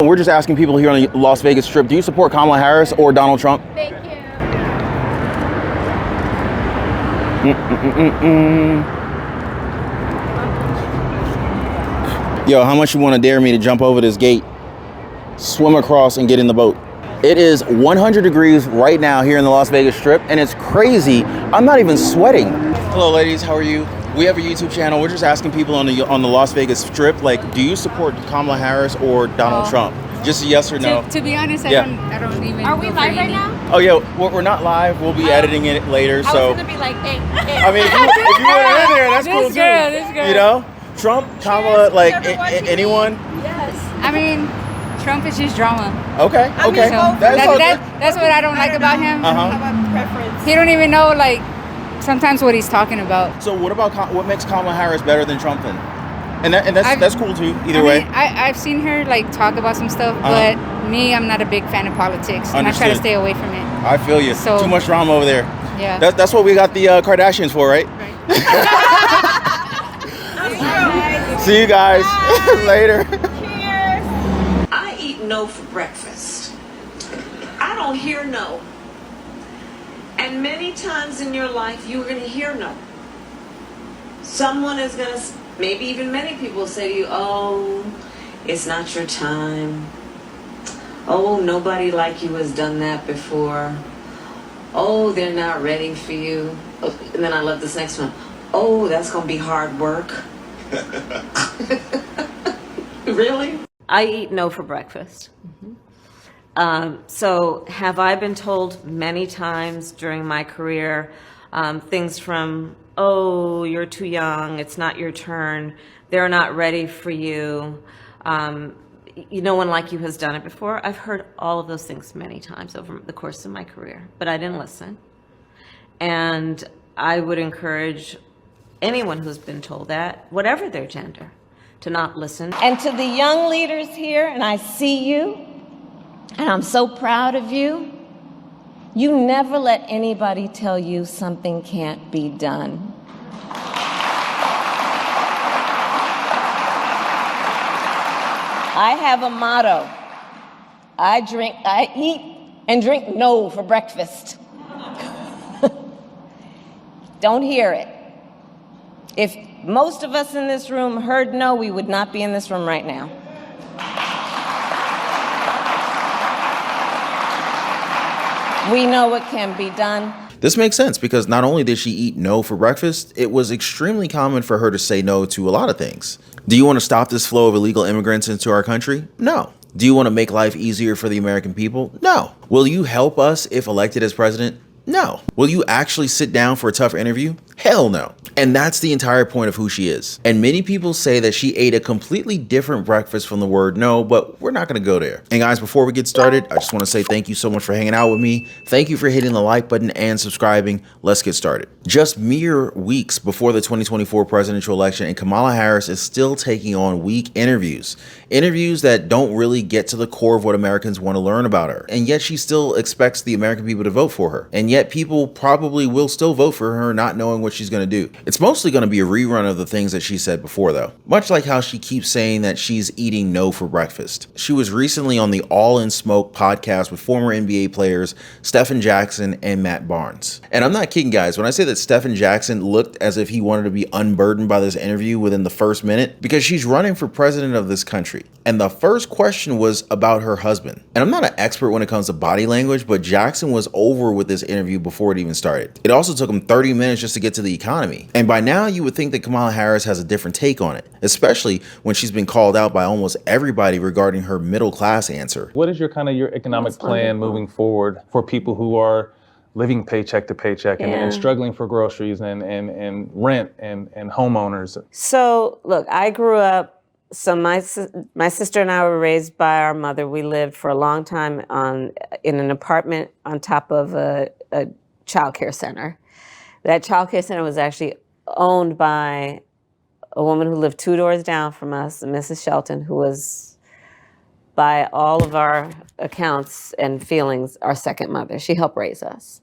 we're just asking people here on the Las Vegas Strip, do you support Kamala Harris or Donald Trump? Thank you. Yo, how much you want to dare me to jump over this gate, swim across, and get in the boat? It is 100 degrees right now here in the Las Vegas Strip, and it's crazy. I'm not even sweating. Hello, ladies. How are you? We have a YouTube channel. We're just asking people on the Las Vegas Strip, like, do you support Kamala Harris or Donald Trump? Just a yes or no. To be honest, I don't even. Are we live right now? Oh yeah, we're not live. We'll be editing it later. I so was gonna be like, hey. I mean, if you want to in there, that's cool too. This girl. You know, Trump, Kamala, like anyone. Yes. I mean, Trump is just drama. Okay. I mean, That's what I don't like about him. How about preference? He don't even know like sometimes what he's talking about. So what makes Kamala Harris better than Trump then? And that's cool too. Either way. I've seen her like talk about some stuff, but me, I'm not a big fan of politics, and I try to stay away from it. I feel you. So, too much drama over there. Yeah. That's what we got the Kardashians for, right? See you guys later. Cheers. I eat no for breakfast. I don't hear no. And many times in your life, you're going to hear no. Someone is going to, maybe even many people say to you, oh, it's not your time. Oh, nobody like you has done that before. Oh, they're not ready for you. Oh, and then I love this next one. Oh, that's going to be hard work. Really? I eat no for breakfast. So have I been told many times during my career things from, oh, you're too young, it's not your turn, they're not ready for you, no one like you has done it before. I've heard all of those things many times over the course of my career, but I didn't listen. And I would encourage anyone who's been told that, whatever their gender, to not listen. And to the young leaders here, and I see you, and I'm so proud of you, you never let anybody tell you something can't be done. I have a motto. I eat and drink no for breakfast. Don't hear it. If most of us in this room heard no, we would not be in this room right now. We know it can be done. This makes sense because not only did she eat no for breakfast, it was extremely common for her to say no to a lot of things. Do you want to stop this flow of illegal immigrants into our country? No. Do you want to make life easier for the American people? No. Will you help us if elected as president? No. Will you actually sit down for a tough interview? Hell no. And that's the entire point of who she is. And many people say that she ate a completely different breakfast from the word no, but we're not going to go there. And guys, before we get started, I just want to say thank you so much for hanging out with me. Thank you for hitting the like button and subscribing. Let's get started. Just mere weeks before the 2024 presidential election, and Kamala Harris is still taking on weak interviews. Interviews that don't really get to the core of what Americans want to learn about her. And yet she still expects the American people to vote for her. And yet people probably will still vote for her not knowing what she's going to do. It's mostly going to be a rerun of the things that she said before though. Much like how she keeps saying that she's eating no for breakfast. She was recently on the All in Smoke podcast with former NBA players Stephen Jackson and Matt Barnes. And I'm not kidding guys when I say that Stephen Jackson looked as if he wanted to be unburdened by this interview within the first minute because she's running for president of this country. And the first question was about her husband. And I'm not an expert when it comes to body language, but Jackson was over with this interview before it even started. It also took him 30 minutes just to get to the economy. And by now you would think that Kamala Harris has a different take on it, especially when she's been called out by almost everybody regarding her middle class answer. What is your economic plan moving forward for people who are living paycheck to paycheck and struggling for groceries and rent and homeowners? So look, I grew up, so my sister and I were raised by our mother. We lived for a long time in an apartment on top of a child care center. That child care center was actually owned by a woman who lived 2 doors down from us, Mrs. Shelton, who was, by all of our accounts and feelings, our second mother. She helped raise us.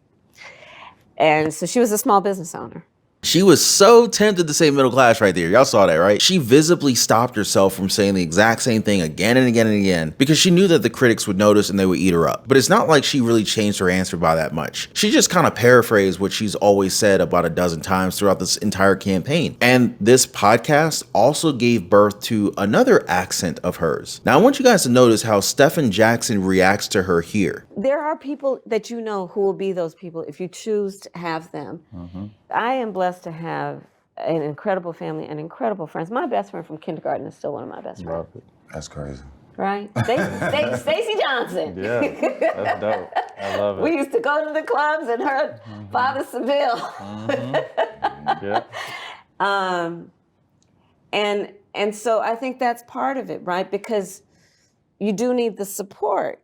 And so she was a small business owner. She was so tempted to say middle class right there. Y'all saw that, right? She visibly stopped herself from saying the exact same thing again and again and again because she knew that the critics would notice and they would eat her up. But it's not like she really changed her answer by that much. She just kind of paraphrased what she's always said about a dozen times throughout this entire campaign. And this podcast also gave birth to another accent of hers. Now, I want you guys to notice how Stephen Jackson reacts to her here. There are people that you know who will be those people if you choose to have them. I am blessed to have an incredible family and incredible friends. My best friend from kindergarten is still one of my best friends. That's crazy. Right? Stacey Johnson. Yeah, that's dope. I love it. We used to go to the clubs and her father Seville. Yeah. And so I think that's part of it, right? Because you do need the support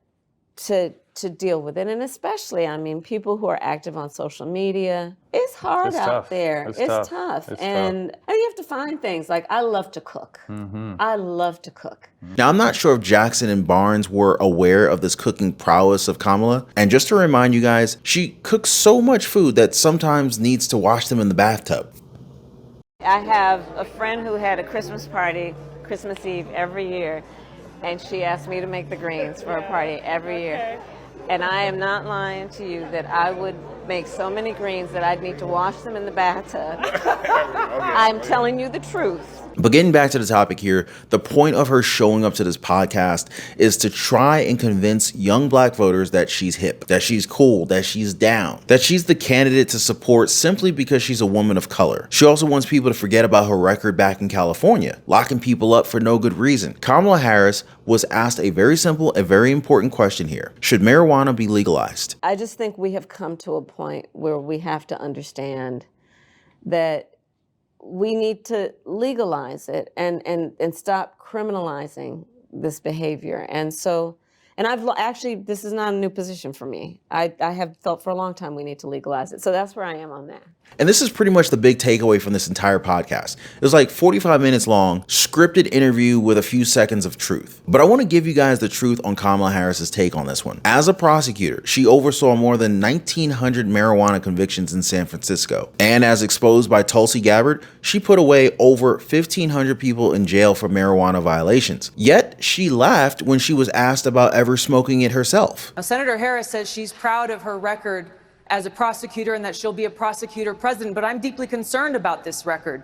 to deal with it. And especially, I mean, people who are active on social media, it's hard It's out tough. there. It's It's tough. tough. It's And you have to find things. Like, I love to cook. I love to cook. Now, I'm not sure if Jackson and Barnes were aware of this cooking prowess of Kamala. And just to remind you guys, she cooks so much food that sometimes needs to wash them in the bathtub. I have a friend who had a Christmas party, Christmas Eve every year, and she asked me to make the greens for a party every year. And I am not lying to you that I would make so many greens that I'd need to wash them in the bathtub. I'm telling you the truth. But getting back to the topic here, the point of her showing up to this podcast is to try and convince young black voters that she's hip, that she's cool, that she's down, that she's the candidate to support simply because she's a woman of color. She also wants people to forget about her record back in California, locking people up for no good reason. Kamala Harris was asked a very simple and very important question here. Should marijuana be legalized? I just think we have come to a point where we have to understand that we need to legalize it and stop criminalizing this behavior. And so, and actually, this is not a new position for me. I have felt for a long time we need to legalize it. So that's where I am on that. And this is pretty much the big takeaway from this entire podcast. It was like 45 minutes long, scripted interview with a few seconds of truth. But I want to give you guys the truth on Kamala Harris's take on this one. As a prosecutor, she oversaw more than 1,900 marijuana convictions in San Francisco. And as exposed by Tulsi Gabbard, she put away over 1,500 people in jail for marijuana violations. Yet she laughed when she was asked about ever smoking it herself. Now, Senator Harris says she's proud of her record as a prosecutor and that she'll be a prosecutor president, but I'm deeply concerned about this record.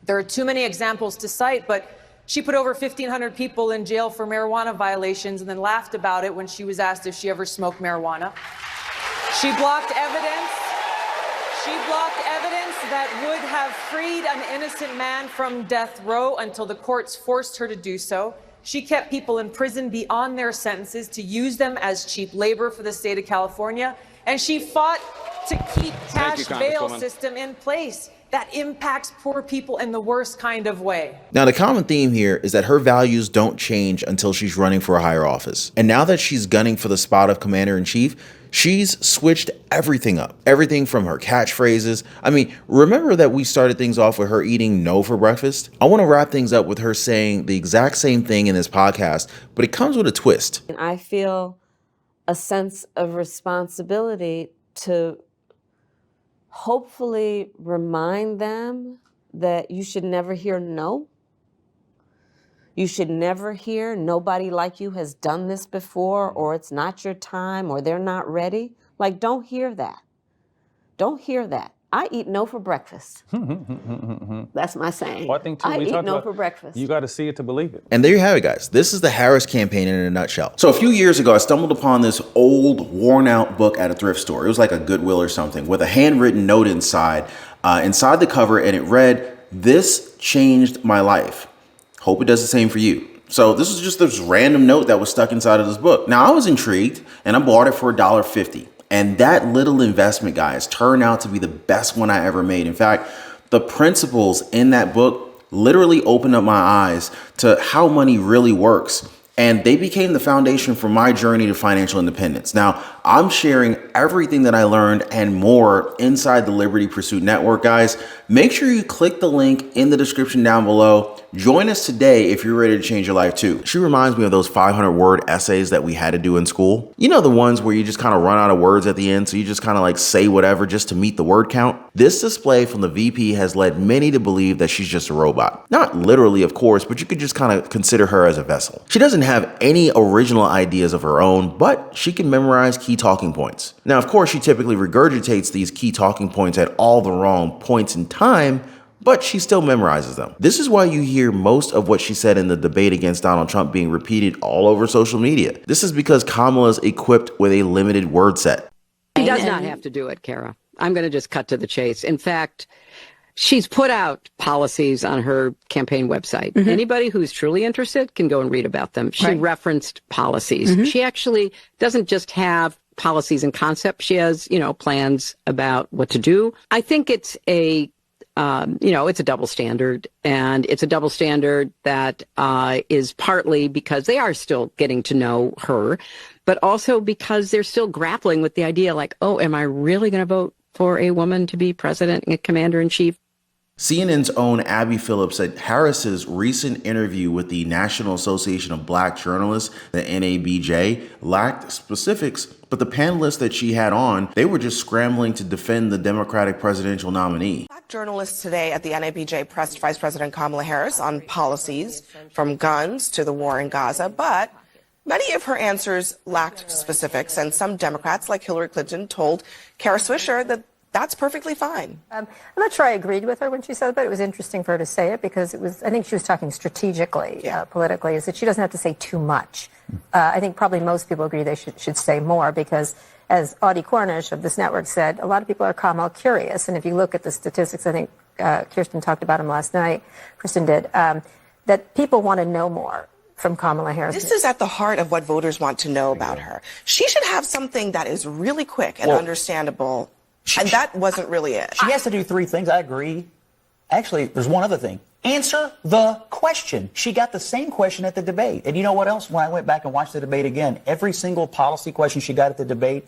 There are too many examples to cite, but she put over 1,500 people in jail for marijuana violations and then laughed about it when she was asked if she ever smoked marijuana. She blocked evidence. She blocked evidence that would have freed an innocent man from death row until the courts forced her to do so. She kept people in prison beyond their sentences to use them as cheap labor for the state of California. And she fought to keep cash bail system in place that impacts poor people in the worst kind of way. Now, the common theme here is that her values don't change until she's running for a higher office. And now that she's gunning for the spot of commander-in-chief, she's switched everything up. Everything from her catchphrases. I mean, remember that we started things off with her eating no for breakfast? I want to wrap things up with her saying the exact same thing in this podcast, but it comes with a twist. And I feel a sense of responsibility to hopefully remind them that you should never hear no. You should never hear nobody like you has done this before, or it's not your time, or they're not ready. Like, don't hear that. Don't hear that. I eat no for breakfast. That's my saying. Well, I think too, I we eat talked no about, for breakfast. You got to see it to believe it. And there you have it, guys. This is the Harris campaign in a nutshell. So a few years ago, I stumbled upon this old, worn out book at a thrift store. It was like a Goodwill or something with a handwritten note inside the cover, and it read, "This changed my life. Hope it does the same for you." So this was just this random note that was stuck inside of this book. Now, I was intrigued, and I bought it for $1.50. And that little investment, guys, turned out to be the best one I ever made. In fact, the principles in that book literally opened up my eyes to how money really works And they became the foundation for my journey to financial independence. Now, I'm sharing everything that I learned and more inside the Liberty Pursuit Network, guys. Make sure you click the link in the description down below. Join us today if you're ready to change your life too. She reminds me of those 500-word essays that we had to do in school. You know, the ones where you just kind of run out of words at the end, so you just kind of like say whatever just to meet the word count. This display from the VP has led many to believe that she's just a robot. Not literally, of course, but you could just kind of consider her as a vessel. She doesn't have any original ideas of her own, but she can memorize key talking points. Now, of course, she typically regurgitates these key talking points at all the wrong points in time, but she still memorizes them. This is why you hear most of what she said in the debate against Donald Trump being repeated all over social media. This is because Kamala is equipped with a limited word set. She does not have to do it, Kara. I'm going to just cut to the chase. In fact, she's put out policies on her campaign website. Anybody who's truly interested can go and read about them. She referenced policies. She actually doesn't just have policies and concepts. She has, plans about what to do. I think it's it's a double standard, and it's a double standard that is partly because they are still getting to know her, but also because they're still grappling with the idea like, oh, am I really going to vote for a woman to be president and commander-in-chief? CNN's own Abby Phillips said Harris's recent interview with the National Association of Black Journalists, the NABJ, lacked specifics, but the panelists that she had on, they were just scrambling to defend the Democratic presidential nominee. Black journalists today at the NABJ pressed Vice President Kamala Harris on policies from guns to the war in Gaza, but many of her answers lacked specifics, and some Democrats, like Hillary Clinton, told Kara Swisher that that's perfectly fine. I'm not sure I agreed with her when she said that. It was interesting for her to say it because I think she was talking strategically, politically, is that she doesn't have to say too much. I think probably most people agree they should say more because, as Audie Cornish of this network said, a lot of people are Kamala curious. And if you look at the statistics, I think Kirsten talked about them last night, Kristen did, that people want to know more from Kamala Harris. This is at the heart of what voters want to know about her. She should have something that is really quick and understandable. And that wasn't really it. She has to do three things. I agree. Actually, there's one other thing. Answer the question. She got the same question at the debate. And you know what else? When I went back and watched the debate again, every single policy question she got at the debate,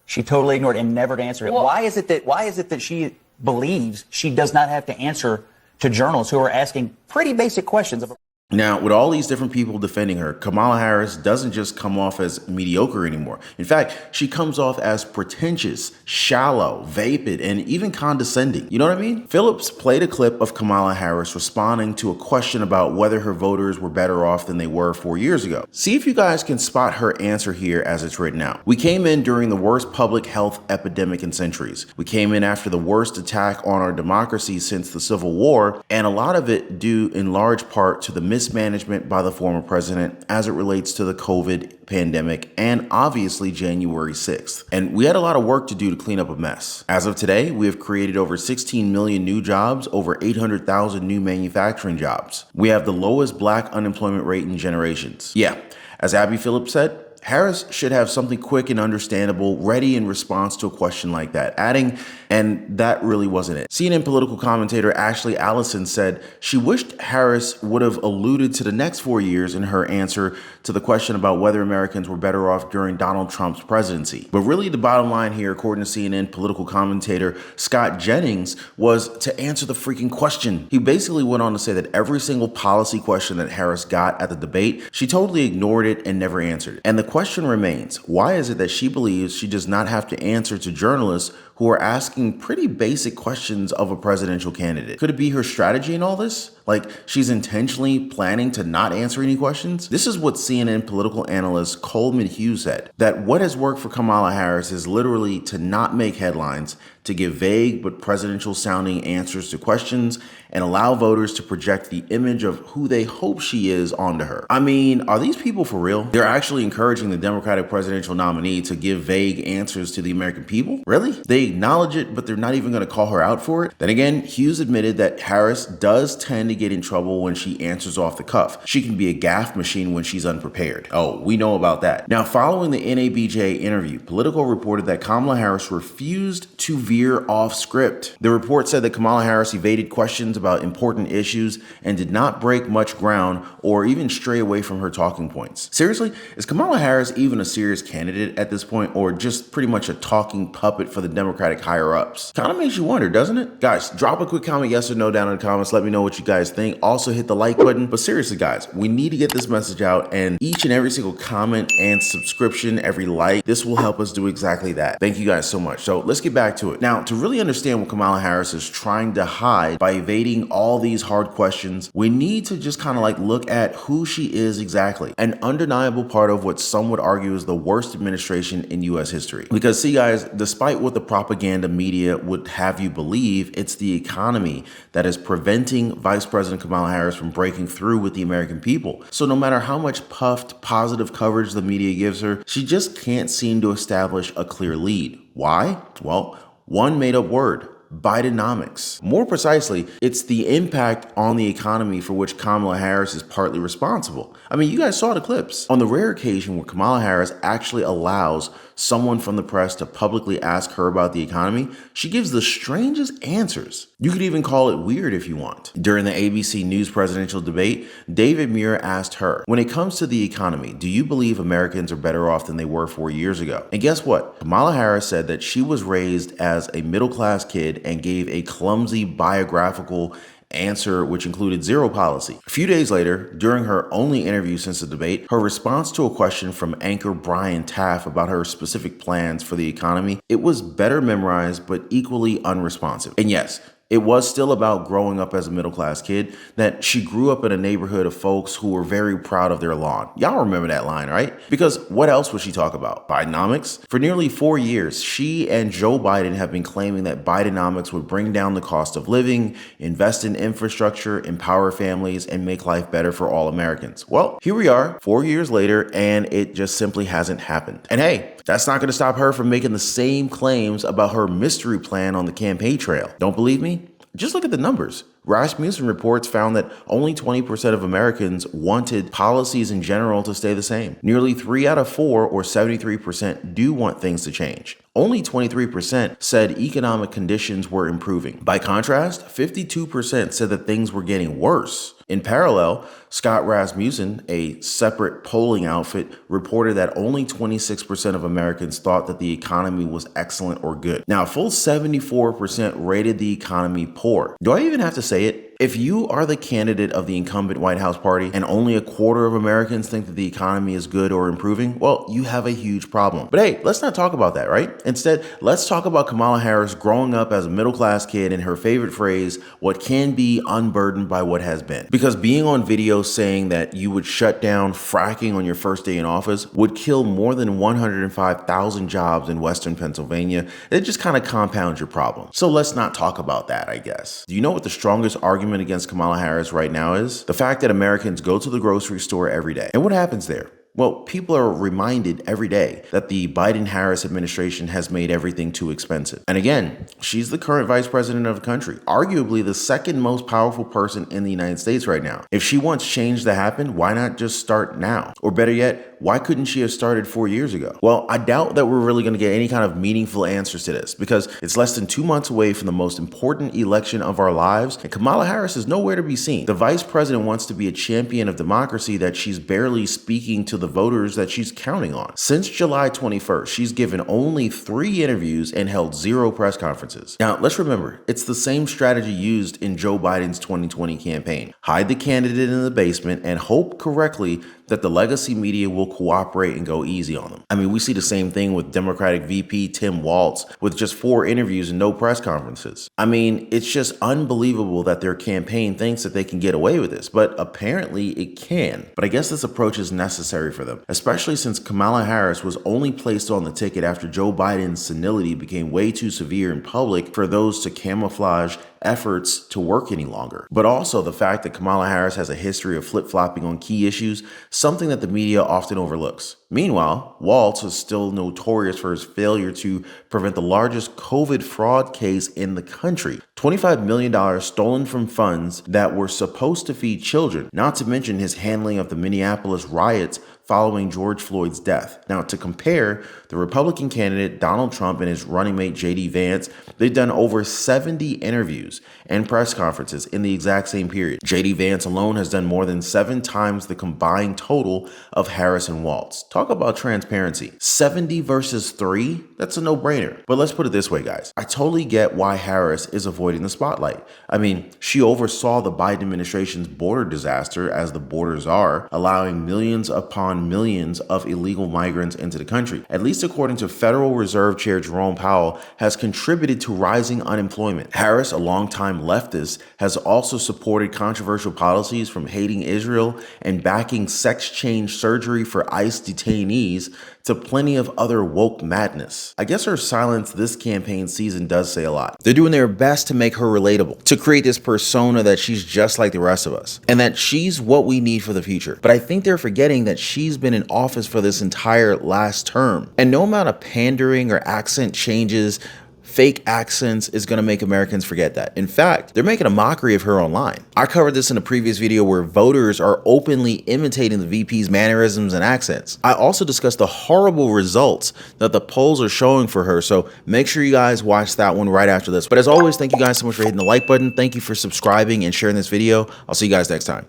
she totally ignored and never answered it. Why is it that she believes she does not have to answer to journalists who are asking pretty basic questions of her? Now, with all these different people defending her, Kamala Harris doesn't just come off as mediocre anymore. In fact, she comes off as pretentious, shallow, vapid, and even condescending. You know what I mean? Phillips played a clip of Kamala Harris responding to a question about whether her voters were better off than they were 4 years ago. See if you guys can spot her answer here as it's written out. We came in during the worst public health epidemic in centuries. We came in after the worst attack on our democracy since the Civil War, and a lot of it due in large part to the mismanagement by the former president as it relates to the COVID pandemic and obviously January 6th. And we had a lot of work to do to clean up a mess. As of today, we have created over 16 million new jobs, over 800,000 new manufacturing jobs. We have the lowest black unemployment rate in generations. Yeah, as Abby Phillips said, Harris should have something quick and understandable ready in response to a question like that, adding, and that really wasn't it. CNN political commentator Ashley Allison said she wished Harris would have alluded to the next 4 years in her answer to the question about whether Americans were better off during Donald Trump's presidency. But really the bottom line here, according to CNN political commentator Scott Jennings, was to answer the freaking question. He basically went on to say that every single policy question that Harris got at the debate, she totally ignored it and never answered it. And the question remains, why is it that she believes she does not have to answer to journalists who are asking pretty basic questions of a presidential candidate? Could it be her strategy in all this? Like she's intentionally planning to not answer any questions? This is what CNN political analyst Coleman Hughes said, that what has worked for Kamala Harris is literally to not make headlines, to give vague but presidential sounding answers to questions and allow voters to project the image of who they hope she is onto her. I mean, are these people for real? They're actually encouraging the Democratic presidential nominee to give vague answers to the American people? Really? They acknowledge it, but they're not even going to call her out for it. Then again, Hughes admitted that Harris does tend to get in trouble when she answers off the cuff. She can be a gaffe machine when she's unprepared. Oh, we know about that. Now, following the NABJ interview, Politico reported that Kamala Harris refused to veer off script. The report said that Kamala Harris evaded questions about important issues and did not break much ground or even stray away from her talking points. Seriously, is Kamala Harris even a serious candidate at this point, or just pretty much a talking puppet for the Democratic higher-ups? Kind of makes you wonder, doesn't it? Guys, drop a quick comment, yes or no, down in the comments. Let me know what you guys think. Also, hit the like button. But seriously, guys, we need to get this message out, and each and every single comment and subscription, every like, this will help us do exactly that. Thank you guys so much. So let's get back to it. Now, to really understand what Kamala Harris is trying to hide by evading all these hard questions, we need to just kind of like look at who she is exactly. An undeniable part of what some would argue is the worst administration in US history. Because see guys, despite what the propaganda media would have you believe, it's the economy that is preventing Vice President Kamala Harris from breaking through with the American people. So no matter how much puffed positive coverage the media gives her, she just can't seem to establish a clear lead. Why? Well, one made up word: Bidenomics. More precisely, it's the impact on the economy for which Kamala Harris is partly responsible. I mean, you guys saw the clips. On the rare occasion where Kamala Harris actually allows someone from the press to publicly ask her about the economy, she gives the strangest answers. You could even call it weird if you want. During the ABC News presidential debate, David Muir asked her, when it comes to the economy, do you believe Americans are better off than they were 4 years ago? And guess what? Kamala Harris said that she was raised as a middle-class kid and gave a clumsy biographical answer which included zero policy. A few days later, during her only interview since the debate, her response to a question from anchor Brian Taff about her specific plans for the economy, it was better memorized but equally unresponsive. And yes, it was still about growing up as a middle-class kid, that she grew up in a neighborhood of folks who were very proud of their lawn. Y'all remember that line, right? Because what else would she talk about? Bidenomics? For nearly 4 years, she and Joe Biden have been claiming that Bidenomics would bring down the cost of living, invest in infrastructure, empower families, and make life better for all Americans. Well, here we are, 4 years later, and it just simply hasn't happened. And hey, that's not going to stop her from making the same claims about her mystery plan on the campaign trail. Don't believe me? Just look at the numbers. Rasmussen reports found that only 20% of Americans wanted policies in general to stay the same. Nearly 3 out of 4, or 73%, do want things to change. Only 23% said economic conditions were improving. By contrast, 52% said that things were getting worse. In parallel, Scott Rasmussen, a separate polling outfit, reported that only 26% of Americans thought that the economy was excellent or good. Now, a full 74% rated the economy poor. Do I even have to say it? If you are the candidate of the incumbent White House party and only a quarter of Americans think that the economy is good or improving, well, you have a huge problem. But hey, let's not talk about that, right? Instead, let's talk about Kamala Harris growing up as a middle-class kid and her favorite phrase, what can be unburdened by what has been. Because being on video saying that you would shut down fracking on your first day in office would kill more than 105,000 jobs in Western Pennsylvania. It just kind of compounds your problem. So let's not talk about that, I guess. Do you know what the strongest argument against Kamala Harris right now is? The fact that Americans go to the grocery store every day. And what happens there? Well, people are reminded every day that the Biden-Harris administration has made everything too expensive. And again, she's the current vice president of the country, arguably the second most powerful person in the United States right now. If she wants change to happen, why not just start now? Or better yet, why couldn't she have started 4 years ago? Well, I doubt that we're really going to get any kind of meaningful answers to this, because it's less than 2 months away from the most important election of our lives, and Kamala Harris is nowhere to be seen. The vice president wants to be a champion of democracy that she's barely speaking to the voters that she's counting on. Since July 21st, she's given only 3 interviews and held 0 press conferences. Now, let's remember, it's the same strategy used in Joe Biden's 2020 campaign. Hide the candidate in the basement and hope correctly that the legacy media will cooperate and go easy on them. I mean, we see the same thing with Democratic VP Tim Walz with just 4 interviews and no press conferences. I mean, it's just unbelievable that their campaign thinks that they can get away with this, but apparently it can. But I guess this approach is necessary for them, especially since Kamala Harris was only placed on the ticket after Joe Biden's senility became way too severe in public for those to camouflage efforts to work any longer. But also the fact that Kamala Harris has a history of flip-flopping on key issues, something that the media often overlooks. Meanwhile, Walz is still notorious for his failure to prevent the largest COVID fraud case in the country. $25 million stolen from funds that were supposed to feed children, not to mention his handling of the Minneapolis riots following George Floyd's death. Now, to compare, the Republican candidate Donald Trump and his running mate J.D. Vance, they've done over 70 interviews and press conferences in the exact same period. J.D. Vance alone has done more than 7 times the combined total of Harris and Walz. Talk about transparency. 70 versus 3? That's a no-brainer. But let's put it this way, guys. I totally get why Harris is avoiding the spotlight. I mean, she oversaw the Biden administration's border disaster as the borders are, allowing millions upon millions of illegal migrants into the country. At least according to Federal Reserve Chair Jerome Powell, has contributed to rising unemployment. Harris, a longtime leftist, has also supported controversial policies from hating Israel and backing sex change surgery for ICE detainees to plenty of other woke madness. I guess her silence this campaign season does say a lot. They're doing their best to make her relatable, to create this persona that she's just like the rest of us, and that she's what we need for the future. But I think they're forgetting that she's been in office for this entire last term, and no amount of pandering or accent changes, fake accents, is going to make Americans forget that. In fact, they're making a mockery of her online. I covered this in a previous video where voters are openly imitating the VP's mannerisms and accents. I also discussed the horrible results that the polls are showing for her, so make sure you guys watch that one right after this. But as always, thank you guys so much for hitting the like button. Thank you for subscribing and sharing this video. I'll see you guys next time.